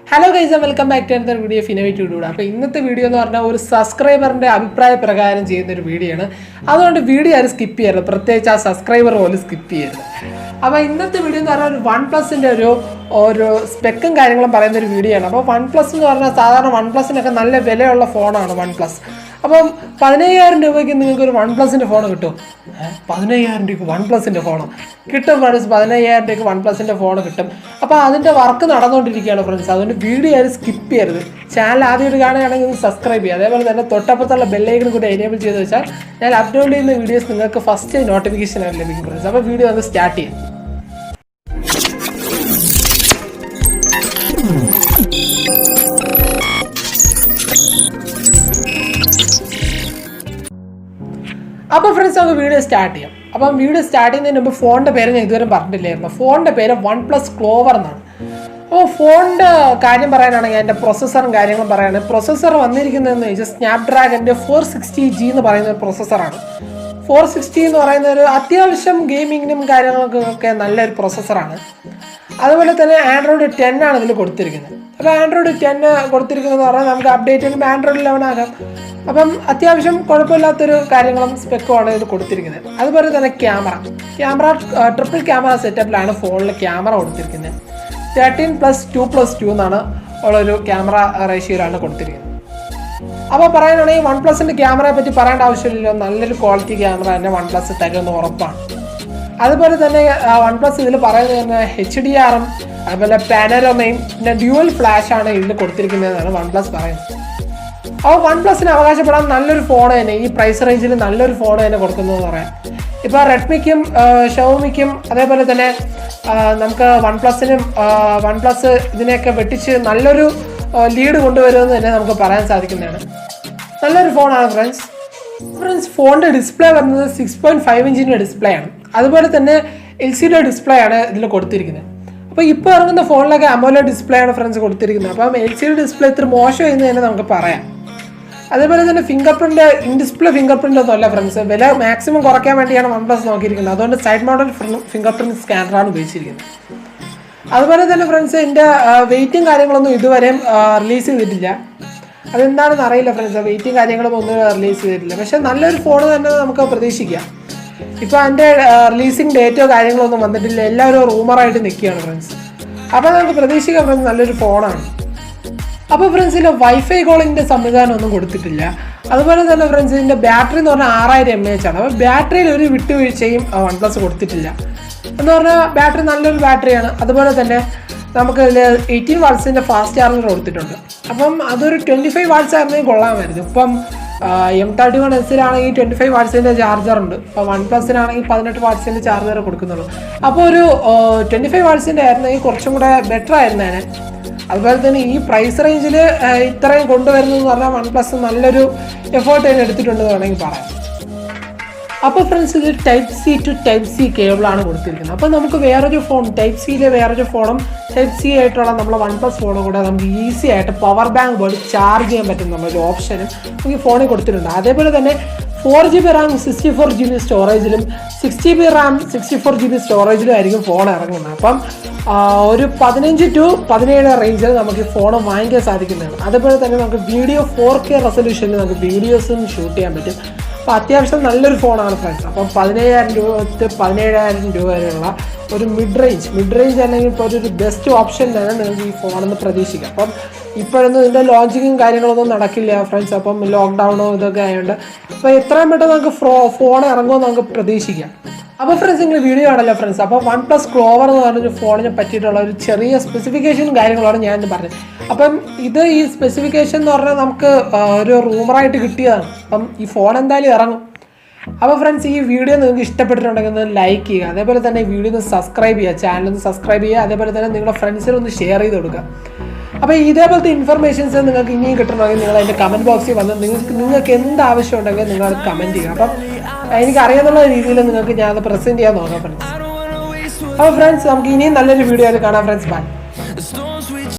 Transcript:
Hello guys and welcome back to another video of innovative video. അപ്പോൾ ഇന്നത്തെ video എന്ന് പറഞ്ഞാൽ ഒരു സബ്സ്ക്രൈബറിന്റെ അഭിപ്രായ പ്രകാരം ചെയ്യുന്ന ഒരു വീഡിയോ ആണ്. അതുകൊണ്ട് വീഡിയോ ആരും സ്കിപ്പ് ചെയ്യരുത്. പ്രത്യേകിച്ച് ആ സബ്സ്ക്രൈബർ പോലും സ്കിപ്പ് ചെയ്യരുത്. അപ്പോൾ ഇന്നത്തെ വീഡിയോ എന്ന് പറഞ്ഞാൽ ഒരു OnePlusന്റെ ഒരു സ്പെക്കും കാര്യങ്ങളും പറയുന്ന ഒരു വീഡിയോ ആണ്. അപ്പോൾ OnePlus എന്ന് പറഞ്ഞാൽ സാധാരണ OnePlusനൊക്കെ നല്ല വിലയുള്ള ഫോണാണ് OnePlus. അപ്പം 15,000 രൂപയ്ക്ക് നിങ്ങൾക്ക് ഒരു OnePlusന്റെ ഫോൺ കിട്ടും. 15,000 രൂപയ്ക്ക് OnePlusന്റെ ഫോൺ കിട്ടും ഫ്രണ്ട്സ്. 15,000 രൂപയ്ക്ക് OnePlusന്റെ ഫോൺ കിട്ടും. അപ്പോൾ അതിൻ്റെ വർക്ക് നടന്നുകൊണ്ടിരിക്കുകയാണ് ഫ്രണ്ട്സ്. അതുകൊണ്ട് വീഡിയോ ആരും സ്കിപ്പ് ചെയ്യരുത്. ചാനൽ ആദ്യമായിട്ട് കാണുകയാണെങ്കിൽ സബ്സ്ക്രൈബ് ചെയ്യുക. അതേപോലെ തന്നെ തൊട്ടപ്പുറത്തുള്ള ബെല്ലൈക്കൺ കൂടി എനേബിൾ ചെയ്ത് വെച്ചാൽ ഞാൻ അപ്ലോഡ് ചെയ്യുന്ന വീഡിയോസ് നിങ്ങൾക്ക് ഫസ്റ്റ് നോട്ടിഫിക്കേഷൻ ആയിട്ട് ലഭിക്കും ഫ്രണ്ട്സ്. അപ്പോൾ വീഡിയോ ഒന്ന് സ്റ്റാർട്ട് ചെയ്യാം. അപ്പോൾ ഫ്രണ്ട്സ് നമുക്ക് വീഡിയോ സ്റ്റാർട്ട് ചെയ്യാം. അപ്പം വീഡിയോ സ്റ്റാർട്ട് ചെയ്യുന്നതിന് മുമ്പ് ഫോണിൻ്റെ പേര് ഞാൻ ഇതുവരെ പറഞ്ഞിട്ടില്ലായിരുന്നു. ഫോണിൻ്റെ പേര് OnePlus Clover എന്നാണ്. അപ്പോൾ ഫോണിൻ്റെ കാര്യം പറയാനാണെങ്കിൽ അതിൻ്റെ പ്രൊസസ്സറും കാര്യങ്ങളും പറയുകയാണെങ്കിൽ പ്രൊസസ്സർ വന്നിരിക്കുന്നതെന്ന് വെച്ചാൽ സ്നാപ്ഡ്രാഗൻ്റെ 460G എന്ന് പറയുന്ന ഒരു പ്രൊസസ്സറാണ്. 460 എന്ന് പറയുന്ന ഒരു അത്യാവശ്യം ഗെയിമിങ്ങിനും കാര്യങ്ങൾക്കൊക്കെ നല്ലൊരു പ്രൊസസ്സറാണ്. അതുപോലെ തന്നെ Android 10 ആണ് ഇതിൽ കൊടുത്തിരിക്കുന്നത്. അപ്പോൾ Android 10 കൊടുത്തിരിക്കുന്നതെന്ന് പറഞ്ഞാൽ നമുക്ക് അപ്ഡേറ്റ് ചെയ്യുമ്പോൾ Android 11 ആകാം. അപ്പം അത്യാവശ്യം കുഴപ്പമില്ലാത്തൊരു കാര്യങ്ങളും സ്പെക്കുമാണ് ഇത് കൊടുത്തിരിക്കുന്നത്. അതുപോലെ തന്നെ ക്യാമറ ട്രിപ്പിൾ ക്യാമറ സെറ്റപ്പിലാണ് ഫോണിൽ ക്യാമറ കൊടുത്തിരിക്കുന്നത്. 13+2+2 എന്നാണ് ഉള്ളൊരു ക്യാമറ റേഷ്യോയിലാണ് കൊടുത്തിരിക്കുന്നത്. അപ്പോൾ പറയാനാണെങ്കിൽ OnePlusന്റെ ക്യാമറയെ പറ്റി പറയേണ്ട ആവശ്യമില്ലല്ലോ. നല്ലൊരു ക്വാളിറ്റി ക്യാമറ തന്നെ OnePlus തരുമെന്ന് ഉറപ്പാണ്. അതുപോലെ തന്നെ OnePlus ഇതിൽ പറയുന്നത് തന്നെ HDR-ഉം അതുപോലെ പാനോരമയും പിന്നെ ഡ്യുവൽ ഫ്ലാഷാണ് ഇതിൽ കൊടുത്തിരിക്കുന്നതെന്നാണ് OnePlus പറയുന്നത്. അപ്പോൾ OnePlusന് അവകാശപ്പെടാൻ നല്ലൊരു ഫോൺ തന്നെ ഈ പ്രൈസ് റേഞ്ചിൽ നല്ലൊരു ഫോൺ തന്നെ കൊടുക്കുന്നതെന്ന് പറയാം. ഇപ്പോൾ റെഡ്മിക്കും ഷവോമിക്കും അതേപോലെ തന്നെ നമുക്ക് OnePlus ഇതിനെയൊക്കെ വെട്ടിച്ച് നല്ലൊരു ലീഡ് കൊണ്ടുവരുമെന്ന് തന്നെ നമുക്ക് പറയാൻ സാധിക്കുന്നതാണ്. നല്ലൊരു ഫോണാണ് ഫ്രണ്ട്സ്. ഫോണിൻ്റെ ഡിസ്പ്ലേ വരുന്നത് 6.5 ഇഞ്ചിൻ്റെ ഡിസ്പ്ലേ ആണ്. അതുപോലെ തന്നെ LCD ഡിസ്പ്ലേ ആണ് ഇതിൽ കൊടുത്തിരിക്കുന്നത്. അപ്പോൾ ഇപ്പോൾ ഇറങ്ങുന്ന ഫോണിലൊക്കെ AMOLED ഡിസ്പ്ലേ ആണ് ഫ്രണ്ട്സ് കൊടുത്തിരിക്കുന്നത്. അപ്പം LCD ഡിസ്പ്ലേ ഇത്ര മോശമെന്ന് തന്നെ നമുക്ക് പറയാം. അതേപോലെ തന്നെ ഇൻ ഡിസ്പ്ലേ ഫിംഗർ പ്രിൻ്റ് ഒന്നും അല്ല ഫ്രണ്ട്സ്. വില മാക്സിമം കുറയ്ക്കാൻ വേണ്ടിയാണ് OnePlus നോക്കിയിരിക്കുന്നത്. അതുകൊണ്ട് സൈഡ് മോഡൽ ഫിംഗർ പ്രിൻറ്റ് സ്കാനറാണ് ഉപയോഗിച്ചിരിക്കുന്നത്. അതുപോലെ തന്നെ ഫ്രണ്ട്സ് ഇതിൻ്റെ വെയിറ്റും കാര്യങ്ങളൊന്നും ഇതുവരെയും റിലീസ് ചെയ്തിട്ടില്ല. അതെന്താണെന്ന് അറിയില്ല ഫ്രണ്ട്സ്. വെയിറ്റും കാര്യങ്ങളും ഒന്നും റിലീസ് ചെയ്തിട്ടില്ല. പക്ഷേ നല്ലൊരു ഫോൺ തന്നെ നമുക്ക് പ്രതീക്ഷിക്കാം. ഇപ്പോൾ അതിൻ്റെ റിലീസിങ് ഡേറ്റോ കാര്യങ്ങളോ ഒന്നും വന്നിട്ടില്ല. എല്ലാവരും റൂമറായിട്ട് നിൽക്കുകയാണ് ഫ്രണ്ട്സ്. അപ്പോൾ നമുക്ക് പ്രതീക്ഷിക്കാം ഫ്രണ്ട്സ് നല്ലൊരു ഫോണാണ്. അപ്പോൾ ഫ്രണ്ട്സ് ഇതിൽ വൈഫൈ കോളിങ്ങിൻ്റെ സംവിധാനം ഒന്നും കൊടുത്തിട്ടില്ല. അതുപോലെ തന്നെ ഫ്രണ്ട്സ് ഇതിൻ്റെ ബാറ്ററി എന്ന് പറഞ്ഞാൽ 6000 mAh ആണ്. അപ്പോൾ ബാറ്ററിയിൽ ഒരു വിട്ടുവീഴ്ചയും OnePlus കൊടുത്തിട്ടില്ല. എന്ന് പറഞ്ഞാൽ ബാറ്ററി നല്ലൊരു ബാറ്ററിയാണ്. അതുപോലെ തന്നെ നമുക്ക് ഇതിൽ 18 വാട്ട്സിൻ്റെ ഫാസ്റ്റ് ചാർജർ കൊടുത്തിട്ടുണ്ട്. അപ്പം അതൊരു 25 വാട്ട്സ് ആയിരുന്നെങ്കിൽ കൊള്ളാമായിരുന്നു. ഇപ്പം M31S-ലാണെങ്കിൽ 25 വാട്ട്സിൻ്റെ ചാർജറുണ്ട്. ഇപ്പോൾ OnePlusനാണെങ്കിൽ 18 വാട്ട്സിൻ്റെ ചാർജർ കൊടുക്കുന്നുള്ളൂ. അപ്പോൾ ഒരു 25 വാട്ട്സിൻ്റെ ആയിരുന്നെങ്കിൽ കുറച്ചും കൂടെ ബെറ്റർ ആയിരുന്നേനെ. അതുപോലെ തന്നെ ഈ പ്രൈസ് റേഞ്ചിൽ ഇത്രയും കൊണ്ടുവരുന്നതെന്ന് പറഞ്ഞാൽ OnePlus നല്ലൊരു എഫേർട്ട് തന്നെ എടുത്തിട്ടുണ്ടെന്ന് വേണമെങ്കിൽ പറയാം. അപ്പോൾ ഫ്രണ്ട്സ് ഇത് Type-C to Type-C കേബിളാണ് കൊടുത്തിരിക്കുന്നത്. അപ്പോൾ നമുക്ക് വേറൊരു ഫോൺ Type-Cയിലെ വേറൊരു ഫോണും Type-C ആയിട്ടുള്ള നമ്മളെ OnePlus ഫോണും കൂടെ നമുക്ക് ഈസി ആയിട്ട് പവർ ബാങ്ക് പോലെ ചാർജ് ചെയ്യാൻ പറ്റുന്ന ഒരു ഓപ്ഷനും നമുക്ക് ഈ ഫോണിൽ കൊടുത്തിട്ടുണ്ട്. അതേപോലെ തന്നെ 4GB RAM 64GB സ്റ്റോറേജിലും 6GB RAM 64GB സ്റ്റോറേജിലും ആയിരിക്കും ഫോൺ ഇറങ്ങുന്നത്. അപ്പം ഒരു 15 to 17 റേഞ്ചിൽ നമുക്ക് ഈ ഫോൺ വാങ്ങിക്കാൻ സാധിക്കുന്നതാണ്. അതുപോലെ തന്നെ നമുക്ക് വീഡിയോ 4K റെസൊല്യൂഷനിൽ നമുക്ക് വീഡിയോസും ഷൂട്ട് ചെയ്യാൻ പറ്റും. അപ്പോൾ അത്യാവശ്യം നല്ലൊരു ഫോണാണ് ഫ്രണ്ട്സ്. അപ്പം 15,000 രൂപ തൊട്ട് 17,000 രൂപ വരെയുള്ള ഒരു മിഡ് റേഞ്ച് അല്ലെങ്കിൽ ഇപ്പോൾ ഒരു ബെസ്റ്റ് ഓപ്ഷൻ തന്നെ നിങ്ങൾക്ക് ഈ ഫോണെന്ന് പ്രതീക്ഷിക്കാം. അപ്പം ഇപ്പോഴൊന്നും ഇതിൻ്റെ ലോഞ്ചിങ്ങും കാര്യങ്ങളൊന്നും നടക്കില്ല ഫ്രണ്ട്സ്. അപ്പം ലോക്ക്ഡൗണോ ഇതൊക്കെ ആയതുകൊണ്ട് അപ്പോൾ എത്രയും പെട്ടെന്ന് നമുക്ക് ഫോൺ ഇറങ്ങുമെന്ന് നമുക്ക് പ്രതീക്ഷിക്കാം. അപ്പോൾ ഫ്രണ്ട്സ് നിങ്ങൾ വീഡിയോ ആണല്ലോ ഫ്രണ്ട്സ്. അപ്പോൾ OnePlus Clover എന്ന് പറഞ്ഞൊരു ഫോണിനെ പറ്റിയിട്ടുള്ള ഒരു ചെറിയ സ്പെസിഫിക്കേഷനും കാര്യങ്ങളാണ് ഞാൻ പറഞ്ഞത്. അപ്പം ഈ സ്പെസിഫിക്കേഷൻ എന്ന് പറഞ്ഞാൽ നമുക്ക് ഒരു റൂമറായിട്ട് കിട്ടിയതാണ്. അപ്പം ഈ ഫോൺ എന്തായാലും ഇറങ്ങും. അപ്പോൾ ഫ്രണ്ട്സ് ഈ വീഡിയോ നിങ്ങൾക്ക് ഇഷ്ടപ്പെട്ടിട്ടുണ്ടെങ്കിൽ ഒന്ന് ലൈക്ക് ചെയ്യുക. അതേപോലെ തന്നെ ഈ വീഡിയോ ഒന്ന് സബ്സ്ക്രൈബ് ചെയ്യുക. ചാനലൊന്ന് സബ്സ്ക്രൈബ് ചെയ്യുക. അതേപോലെ തന്നെ നിങ്ങളുടെ ഫ്രണ്ട്സിനൊന്ന് ഷെയർ ചെയ്ത് കൊടുക്കുക. അപ്പോൾ ഇതേപോലത്തെ ഇൻഫർമേഷൻസ് നിങ്ങൾക്ക് ഇനിയും കിട്ടണമെങ്കിൽ നിങ്ങൾ അതിൻ്റെ കമൻറ്റ് ബോക്സിൽ വന്ന് നിങ്ങൾക്ക് എന്ത് ആവശ്യം ഉണ്ടെങ്കിൽ നിങ്ങൾ അത് കമൻറ്റ് ചെയ്യുക. അപ്പം എനിക്കറിയാവുന്ന രീതിയിൽ നിങ്ങൾക്ക് ഞാനത് പ്രസൻറ്റ് ചെയ്യാൻ നോക്കാം ഫ്രണ്ട്സ്. അപ്പോൾ ഫ്രണ്ട്സ് നമുക്ക് ഇനിയും നല്ലൊരു വീഡിയോ ആയിട്ട് കാണാം ഫ്രണ്ട്സ്. ബൈ.